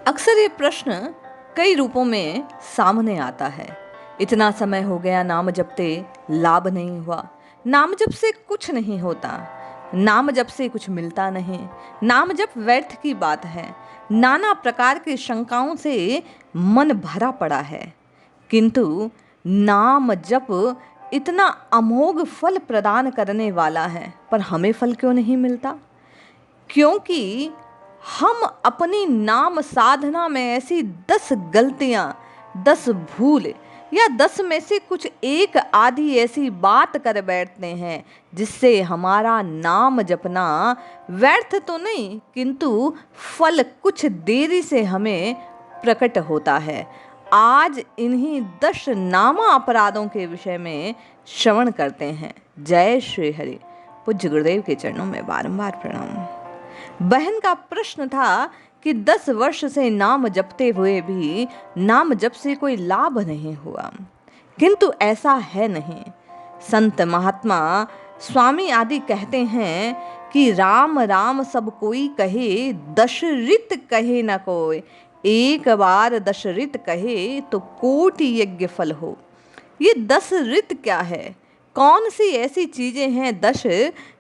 अक्सर ये प्रश्न कई रूपों में सामने आता है। इतना समय हो गया नाम जपते, लाभ नहीं हुआ। नाम जप से कुछ नहीं होता। नाम जप से कुछ मिलता नहीं। नाम जप व्यर्थ की बात है। नाना प्रकार की शंकाओं से मन भरा पड़ा है। किंतु नाम जप इतना अमोघ फल प्रदान करने वाला है, पर हमें फल क्यों नहीं मिलता? क्योंकि हम अपनी नाम साधना में ऐसी 10 गलतियां, 10 भूल या 10 में से कुछ एक आधी ऐसी बात कर बैठते हैं जिससे हमारा नाम जपना व्यर्थ तो नहीं, किंतु फल कुछ देरी से हमें प्रकट होता है। आज इन्हीं 10 नामा अपराधों के विषय में श्रवण करते हैं। जय श्री हरि। पूज्य गुरुदेव के चरणों में बारंबार प्रणाम। बहन का प्रश्न था कि 10 वर्ष से नाम जपते हुए भी नाम जप से कोई लाभ नहीं हुआ, किंतु ऐसा है नहीं। संत महात्मा स्वामी आदि कहते हैं कि राम राम सब कोई कहे, दशरित कहे न कोई। एक बार दशरित कहे तो कोटि यज्ञ फल हो। ये 10 रित क्या है? कौन सी ऐसी चीजें हैं 10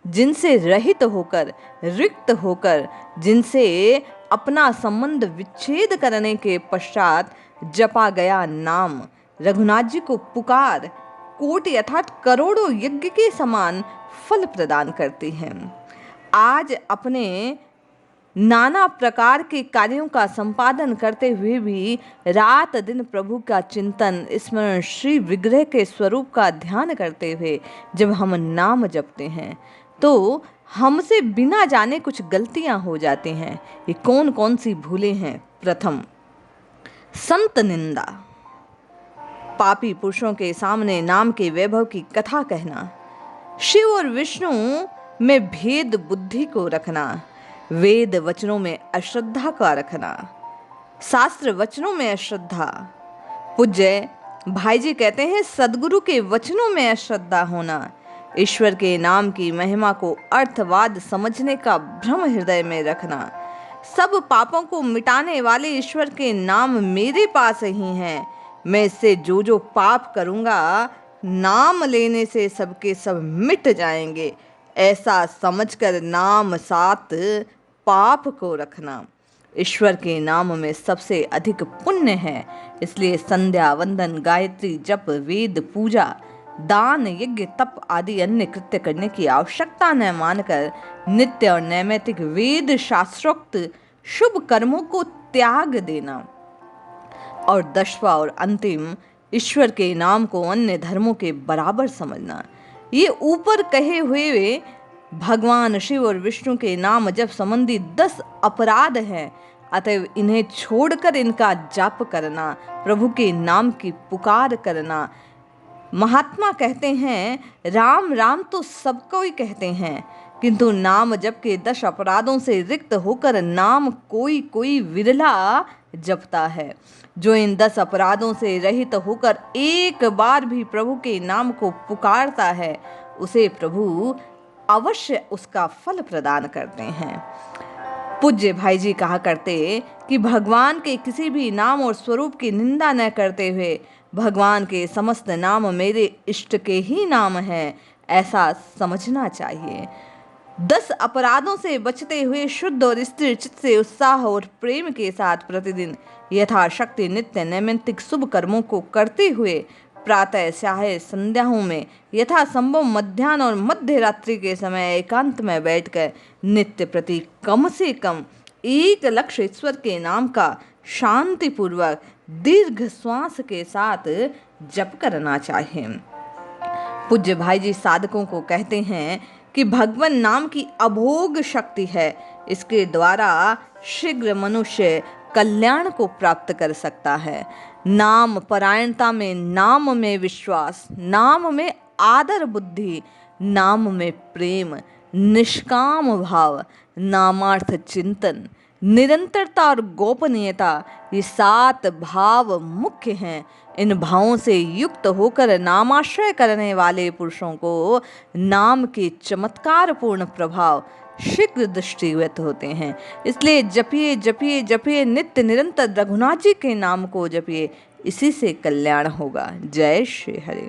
जिनसे रहित होकर, रिक्त होकर, जिनसे अपना संबंध विच्छेद करने के पश्चात जपा गया नाम रघुनाथ जी को पुकार कोटि अर्थात करोड़ों यज्ञ के समान फल प्रदान करती हैं। आज अपने नाना प्रकार के कार्यों का संपादन करते हुए भी रात दिन प्रभु का चिंतन, स्मरण, श्री विग्रह के स्वरूप का ध्यान करते हुए जब हम नाम जपते हैं तो हमसे बिना जाने कुछ गलतियां हो जाती हैं। ये कौन कौन सी भूलें हैं? प्रथम, संत निंदा। पापी पुरुषों के सामने नाम के वैभव की कथा कहना, शिव और विष्णु में भेद बुद्धि को रखना, वेद वचनों में अश्रद्धा का रखना, शास्त्र वचनों में अश्रद्धा। पूज्य भाई जी कहते हैं सदगुरु के वचनों में अश्रद्धा होना, ईश्वर के नाम की महिमा को अर्थवाद समझने का भ्रम हृदय में रखना, सब पापों को मिटाने वाले ईश्वर के नाम मेरे पास ही हैं, मैं इससे जो जो पाप करूंगा नाम लेने से सबके सब मिट जाएंगे, ऐसा समझकर नाम साथ पाप को रखना। ईश्वर के नाम में सबसे अधिक पुण्य है, इसलिए संध्या वंदन, गायत्री जप, वेद पूजा, दान, यज्ञ, तप आदि अन्य कृत्य करने की आवश्यकता न मानकर नित्य और नैमित्तिक वेद शास्त्रोक्त शुभ कर्मों को त्याग देना। और 10वां और अंतिम, ईश्वर के नाम को अन्य धर्मों के बराबर समझना। ये ऊपर कहे हुए भगवान शिव और विष्णु के नाम जप संबंधी 10 अपराध हैं, अतएव इन्हें छोड़कर इनका जाप करना, प्रभु के नाम की पुकार करना। महात्मा कहते हैं राम राम तो सबको ही कहते हैं, किंतु नाम जप के 10 अपराधों से रिक्त होकर नाम कोई कोई विरला जपता है। जो इन 10 अपराधों से रहित होकर एक बार भी प्रभु के नाम को पुकारता है, उसे प्रभु अवश्य उसका फल प्रदान करते हैं। पूज्य भाई जी कहा करते कि भगवान के किसी भी नाम और स्वरूप की निंदा न करते हुए भगवान के समस्त नाम मेरे इष्ट के ही नाम हैं, ऐसा समझना चाहिए। 10 अपराधों से बचते हुए शुद्ध और स्थिर चित्त से उत्साह और प्रेम के साथ प्रतिदिन यथाशक्ति नित्य नैमित्तिक शुभ कर्मों को करते हुए प्रातः चाहे संध्याओं में यथा संभव मध्याह्न और मध्य रात्रि के समय एकांत में बैठकर नित्य प्रति कम से कम एक लक्ष्य ईश्वर के नाम का शांति पूर्वक दीर्घ श्वास के साथ जप करना चाहिए। पूज्य भाई जी साधकों को कहते हैं कि भगवान नाम की अभोग शक्ति है, इसके द्वारा शीघ्र मनुष्य कल्याण को प्राप्त कर सकता है। नाम परायणता में, नाम में विश्वास, नाम में आदर बुद्धि, नाम में प्रेम, निष्काम भाव, नामार्थ चिंतन, निरंतरता और गोपनीयता, ये 7 भाव मुख्य हैं इन भावों से युक्त होकर नामाश्रय करने वाले पुरुषों को नाम के चमत्कारपूर्ण प्रभाव शीघ्र दृष्टिगत होते हैं। इसलिए जपिए जपिए जपिए नित्य निरंतर रघुनाथ जी के नाम को जपिए, इसी से कल्याण होगा। जय श्री हरि।